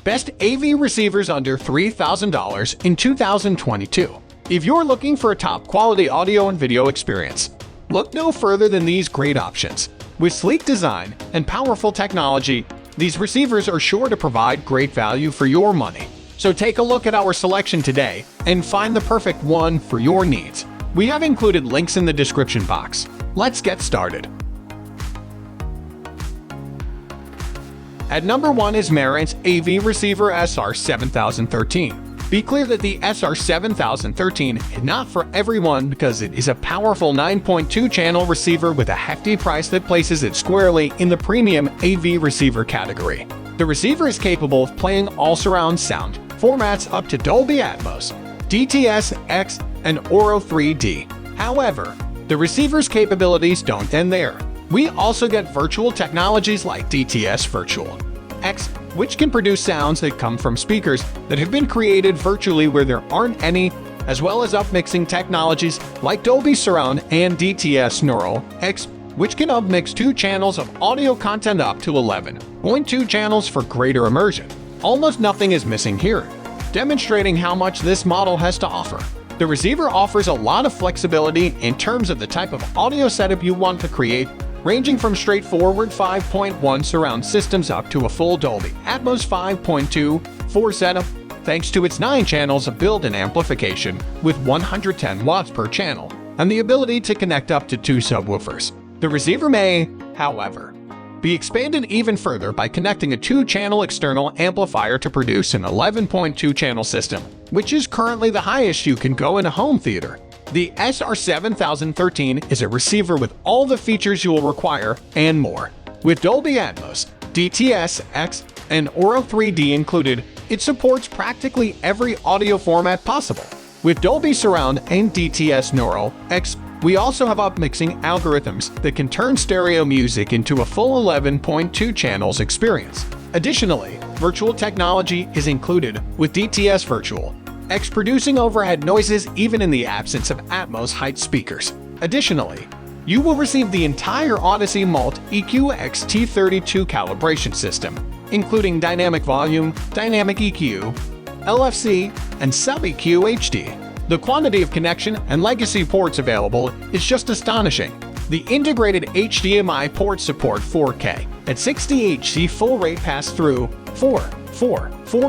Best AV receivers under $3,000 in 2022. If you're looking for a top-quality audio and video experience, look no further than these great options. With sleek design and powerful technology, these receivers are sure to provide great value for your money. So take a look at our selection today and find the perfect one for your needs. We have included links in the description box. Let's get started. At number 1 is Marantz AV Receiver SR7013. Be clear that the SR7013 is not for everyone because it is a powerful 9.2 channel receiver with a hefty price that places it squarely in the premium AV receiver category. The receiver is capable of playing all surround sound formats up to Dolby Atmos, DTS, X, and Auro 3D. However, the receiver's capabilities don't end there. We also get virtual technologies like DTS Virtual X, which can produce sounds that come from speakers that have been created virtually where there aren't any, as well as upmixing technologies like Dolby Surround and DTS Neural X, which can upmix 2 channels of audio content up to 11.2 channels for greater immersion. Almost nothing is missing here, demonstrating how much this model has to offer. The receiver offers a lot of flexibility in terms of the type of audio setup you want to create, ranging from straightforward 5.1 surround systems up to a full Dolby Atmos 5.2/4 setup, thanks to its 9 channels of built-in amplification with 110 watts per channel and the ability to connect up to 2 subwoofers. The receiver may, however, be expanded even further by connecting a 2-channel external amplifier to produce an 11.2 channel system, which is currently the highest you can go in a home theater. The SR7013 is a receiver with all the features you will require and more. With Dolby Atmos, DTS, X, and Auro 3D included, it supports practically every audio format possible. With Dolby Surround and DTS Neural X, we also have upmixing algorithms that can turn stereo music into a full 11.2 channels experience. Additionally, virtual technology is included with DTS Virtual X, producing overhead noises even in the absence of Atmos height speakers. Additionally, you will receive the entire Odyssey Mult EQ XT32 calibration system, including dynamic volume, dynamic EQ, LFC, and sub-EQ HD. The quantity of connection and legacy ports available is just astonishing. The integrated HDMI ports support 4K at 60 Hz full rate pass-through, 4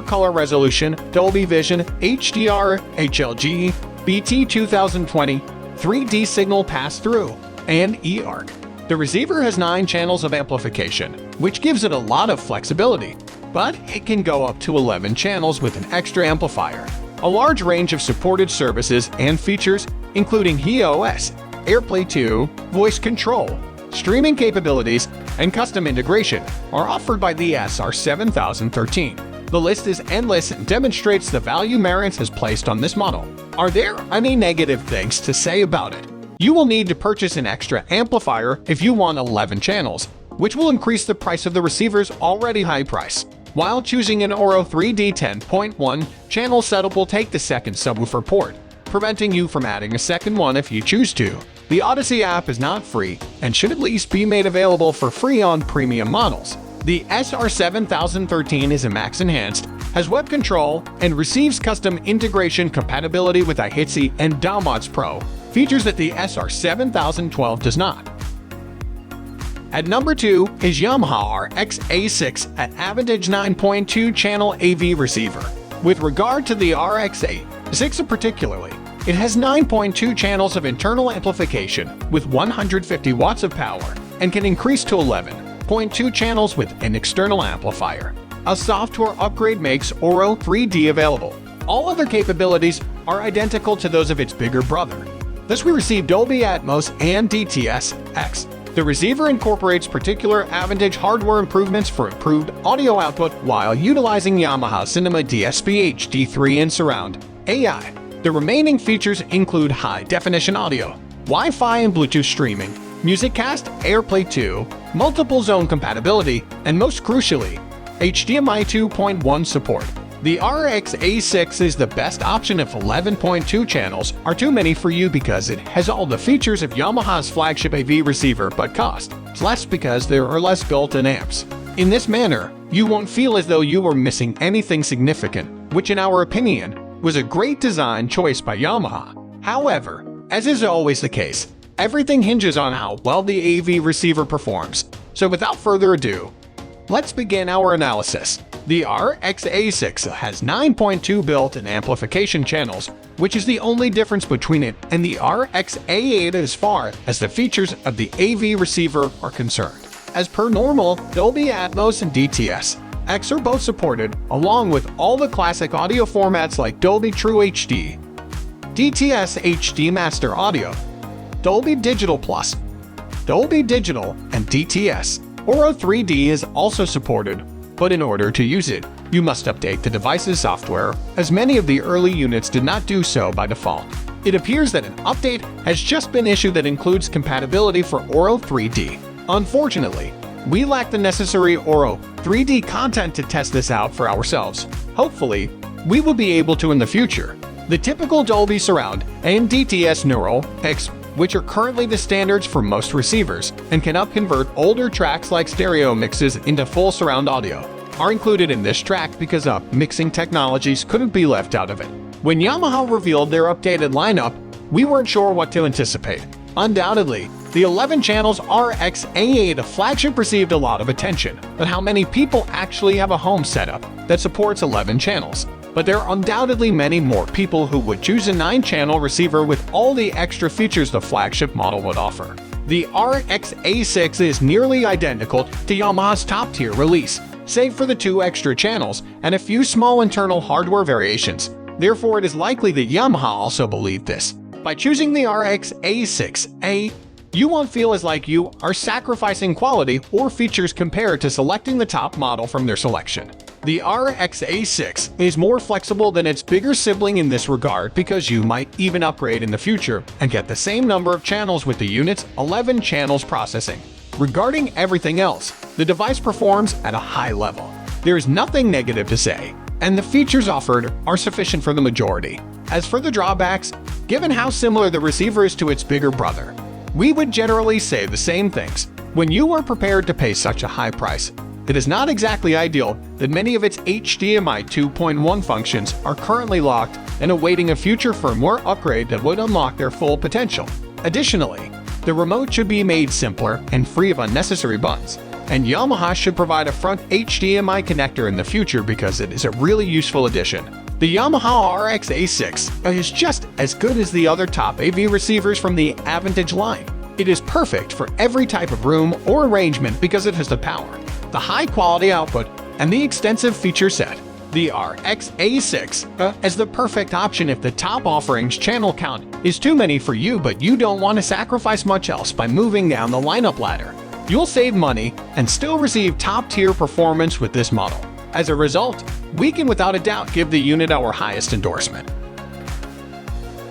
color resolution, Dolby Vision, HDR, HLG, BT 2020, 3D signal pass-through, and eARC. The receiver has 9 channels of amplification, which gives it a lot of flexibility, but it can go up to 11 channels with an extra amplifier. A large range of supported services and features, including HEOS, AirPlay 2, voice control, streaming capabilities, and custom integration, are offered by the SR7013. The list is endless and demonstrates the value Marantz has placed on this model. Are there any negative things to say about it? You will need to purchase an extra amplifier if you want 11 channels, which will increase the price of the receiver's already high price. While choosing an Auro 3D 10.1 channel setup will take the second subwoofer port, preventing you from adding a second one if you choose to. The Odyssey app is not free and should at least be made available for free on premium models. The SR7013 is a Max Enhanced, has web control, and receives custom integration compatibility with iHitsy and Domods Pro, features that the SR7012 does not. At number 2 is YAMAHA RX-A6A AVENTAGE 9.2 channel AV receiver. With regard to the RX-A6 particularly, it has 9.2 channels of internal amplification with 150 watts of power and can increase to 11.2 channels with an external amplifier. A software upgrade makes Auro 3D available. All other capabilities are identical to those of its bigger brother. Thus we receive Dolby Atmos and DTS X. The receiver incorporates particular AVENTAGE hardware improvements for improved audio output while utilizing Yamaha Cinema DSP HD3 and Surround AI. The remaining features include high-definition audio, Wi-Fi and Bluetooth streaming, MusicCast, AirPlay 2, multiple zone compatibility, and most crucially, HDMI 2.1 support. The RX-A6 is the best option if 11.2 channels are too many for you because it has all the features of Yamaha's flagship AV receiver but costs less because there are less built-in amps. In this manner, You won't feel as though you were missing anything significant, which in our opinion was a great design choice by Yamaha. However, as is always the case, everything hinges on how well the AV receiver performs. So without further ado, let's begin our analysis. The RX-A6 has 9.2 built-in amplification channels, which is the only difference between it and the RX-A8 as far as the features of the AV receiver are concerned. As per normal, Dolby Atmos and DTS-X are both supported, along with all the classic audio formats like Dolby True HD, DTS HD Master Audio, Dolby Digital Plus, Dolby Digital, and DTS. Auro 3D is also supported, but in order to use it, you must update the device's software, as many of the early units did not do so by default. It appears that an update has just been issued that includes compatibility for Auro 3D. Unfortunately, we lack the necessary Auro 3D content to test this out for ourselves. Hopefully, we will be able to in the future. The typical Dolby Surround and DTS Neural X, which are currently the standards for most receivers and can upconvert older tracks like stereo mixes into full surround audio, are included in this track because mixing technologies couldn't be left out of it. When Yamaha revealed their updated lineup, we weren't sure what to anticipate. Undoubtedly, the 11 channels RX-A8 flagship received a lot of attention, but how many people actually have a home setup that supports 11 channels? But there are undoubtedly many more people who would choose a 9-channel receiver with all the extra features the flagship model would offer. The RX-A6 is nearly identical to Yamaha's top-tier release, save for the 2 extra channels and a few small internal hardware variations. Therefore, it is likely that Yamaha also believed this. By choosing the RX-A6A, you won't feel as like you are sacrificing quality or features compared to selecting the top model from their selection. The RX-A6 is more flexible than its bigger sibling in this regard because you might even upgrade in the future and get the same number of channels with the unit's 11 channels processing. Regarding everything else, the device performs at a high level. There is nothing negative to say, and the features offered are sufficient for the majority. As for the drawbacks, given how similar the receiver is to its bigger brother, we would generally say the same things. When you are prepared to pay such a high price, it is not exactly ideal that many of its HDMI 2.1 functions are currently locked and awaiting a future firmware upgrade that would unlock their full potential. Additionally, the remote should be made simpler and free of unnecessary buttons, and Yamaha should provide a front HDMI connector in the future because it is a really useful addition. The Yamaha RX-A6 is just as good as the other top AV receivers from the AVENTAGE line. It is perfect for every type of room or arrangement because it has the power, the high-quality output, and the extensive feature set. The RX-A6 is the perfect option if the top offerings channel count is too many for you but you don't want to sacrifice much else by moving down the lineup ladder. You'll save money and still receive top-tier performance with this model. As a result, we can without a doubt give the unit our highest endorsement.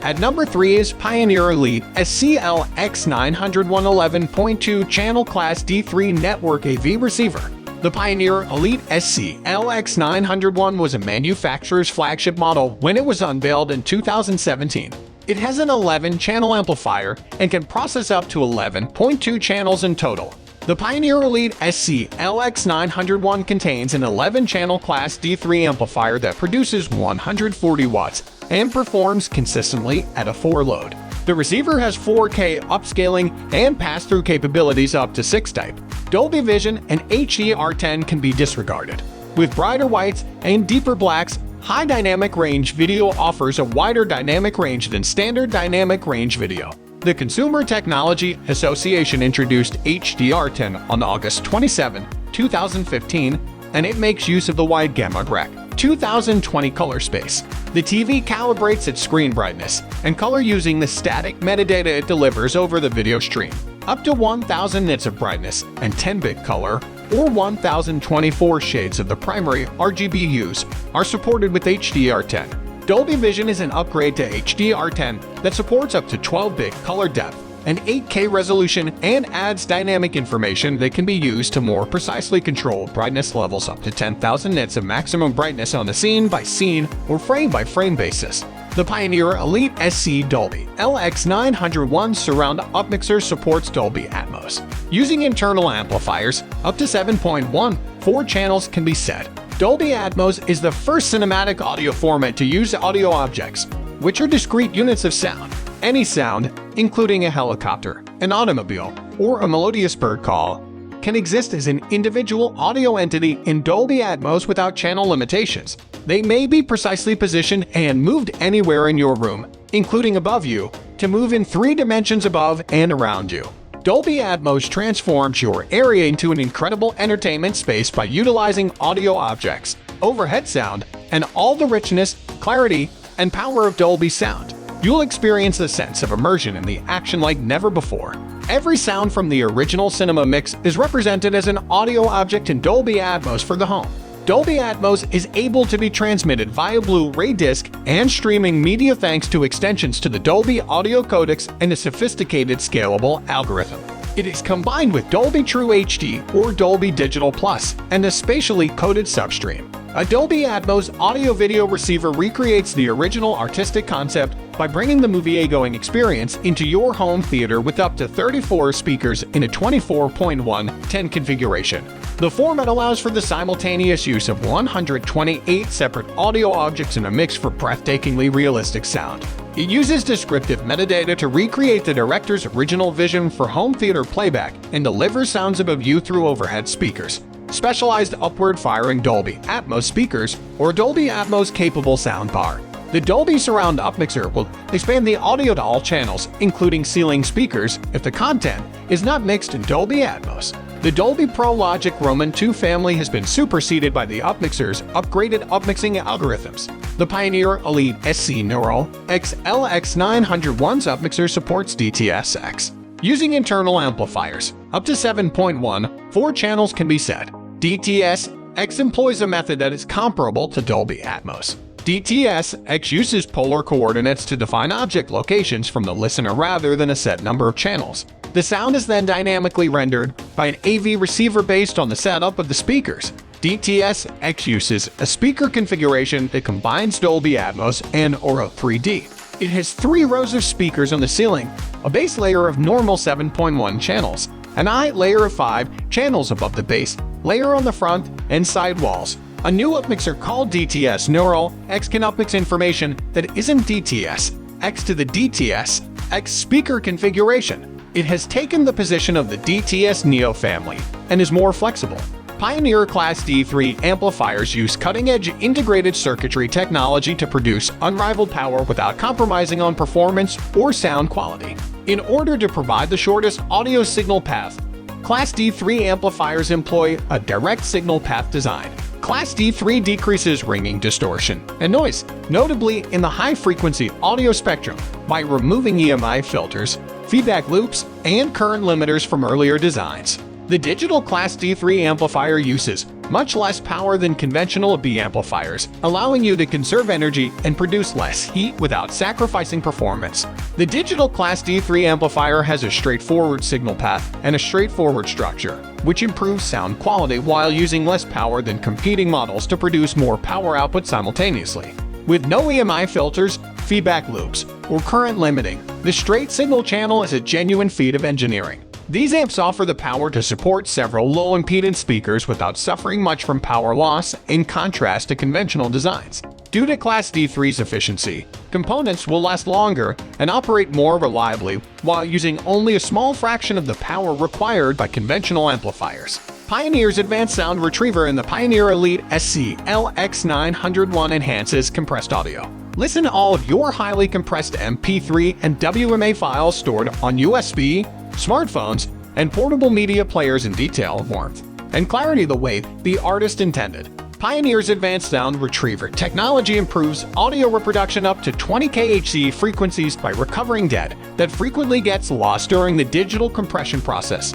At number 3 is Pioneer Elite SC-LX901 11.2 Channel Class D3 Network AV Receiver. The Pioneer Elite SC-LX901 was a manufacturer's flagship model when it was unveiled in 2017. It has an 11-channel amplifier and can process up to 11.2 channels in total. The Pioneer Elite SC-LX901 contains an 11-channel Class D3 amplifier that produces 140 watts and performs consistently at a 4 load. The receiver has 4K upscaling and pass-through capabilities up to 6 type. Dolby Vision and HDR10 can be disregarded. With brighter whites and deeper blacks, High Dynamic Range Video offers a wider dynamic range than standard dynamic range video. The Consumer Technology Association introduced HDR10 on August 27, 2015, and it makes use of the Wide Gamma Rec 2020 color space. The TV calibrates its screen brightness and color using the static metadata it delivers over the video stream. Up to 1000 nits of brightness and 10-bit color, or 1024 shades of the primary RGB hues, are supported with HDR10. Dolby Vision is an upgrade to HDR10 that supports up to 12-bit color depth and 8K resolution and adds dynamic information that can be used to more precisely control brightness levels up to 10,000 nits of maximum brightness on a scene-by-scene or frame-by-frame basis. The Pioneer Elite SC-LX901 surround upmixer supports Dolby Atmos. Using internal amplifiers, up to 7.1, 4 channels can be set. Dolby Atmos is the first cinematic audio format to use audio objects, which are discrete units of sound. Any sound, including a helicopter, an automobile, or a melodious bird call, can exist as an individual audio entity in Dolby Atmos without channel limitations. They may be precisely positioned and moved anywhere in your room, including above you, to move in 3 dimensions above and around you. Dolby Atmos transforms your area into an incredible entertainment space by utilizing audio objects, overhead sound, and all the richness, clarity, and power of Dolby sound. You'll experience a sense of immersion in the action like never before. Every sound from the original cinema mix is represented as an audio object in Dolby Atmos for the home. Dolby Atmos is able to be transmitted via Blu-ray disc and streaming media thanks to extensions to the Dolby audio codecs and a sophisticated scalable algorithm. It is combined with Dolby True HD or Dolby Digital Plus and a spatially coded substream. A Dolby Atmos audio-video receiver recreates the original artistic concept by bringing the movie-going experience into your home theater with up to 34 speakers in a 24.1:10 configuration. The format allows for the simultaneous use of 128 separate audio objects in a mix for breathtakingly realistic sound. It uses descriptive metadata to recreate the director's original vision for home theater playback and delivers sounds above you through overhead speakers, specialized upward-firing Dolby Atmos speakers, or Dolby Atmos-capable soundbar. The Dolby Surround Upmixer will expand the audio to all channels, including ceiling speakers, if the content is not mixed in Dolby Atmos. The Dolby Pro Logic Roman 2 family has been superseded by the Upmixer's upgraded upmixing algorithms. The Pioneer Elite SC-LX901's upmixer supports DTS-X. Using internal amplifiers, up to 7.1, 4 channels can be set. DTS-X employs a method that is comparable to Dolby Atmos. DTS-X uses polar coordinates to define object locations from the listener rather than a set number of channels. The sound is then dynamically rendered by an AV receiver based on the setup of the speakers. DTS-X uses a speaker configuration that combines Dolby Atmos and Auro 3D. It has 3 rows of speakers on the ceiling, a base layer of normal 7.1 channels, an height layer of 5 channels above the base layer on the front and side walls. A new upmixer called DTS Neural X can upmix information that isn't DTS-X to the DTS-X speaker configuration. It has taken the position of the DTS Neo family and is more flexible. Pioneer Class D3 amplifiers use cutting-edge integrated circuitry technology to produce unrivaled power without compromising on performance or sound quality. In order to provide the shortest audio signal path, Class D3 amplifiers employ a direct signal path design. Class D3 decreases ringing, distortion, and noise, notably in the high-frequency audio spectrum, by removing EMI filters, feedback loops, and current limiters from earlier designs. The digital Class D3 amplifier uses much less power than conventional B amplifiers, allowing you to conserve energy and produce less heat without sacrificing performance. The digital Class D3 amplifier has a straightforward signal path and a straightforward structure, which improves sound quality while using less power than competing models to produce more power output simultaneously. With no EMI filters, feedback loops, or current limiting, the straight signal channel is a genuine feat of engineering. These amps offer the power to support several low-impedance speakers without suffering much from power loss, in contrast to conventional designs. Due to Class D3's efficiency, components will last longer and operate more reliably while using only a small fraction of the power required by conventional amplifiers. Pioneer's Advanced Sound Retriever and the Pioneer Elite SC-LX901 enhances compressed audio. Listen to all of your highly compressed MP3 and WMA files stored on USB, smartphones, and portable media players in detail, warmth, and clarity the way the artist intended. Pioneer's Advanced Sound Retriever technology improves audio reproduction up to 20 kHz frequencies by recovering data that frequently gets lost during the digital compression process.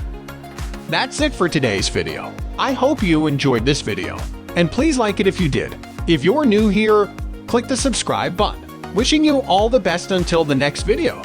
That's it for today's video. I hope you enjoyed this video, and please like it if you did. If you're new here, click the subscribe button. Wishing you all the best until the next video.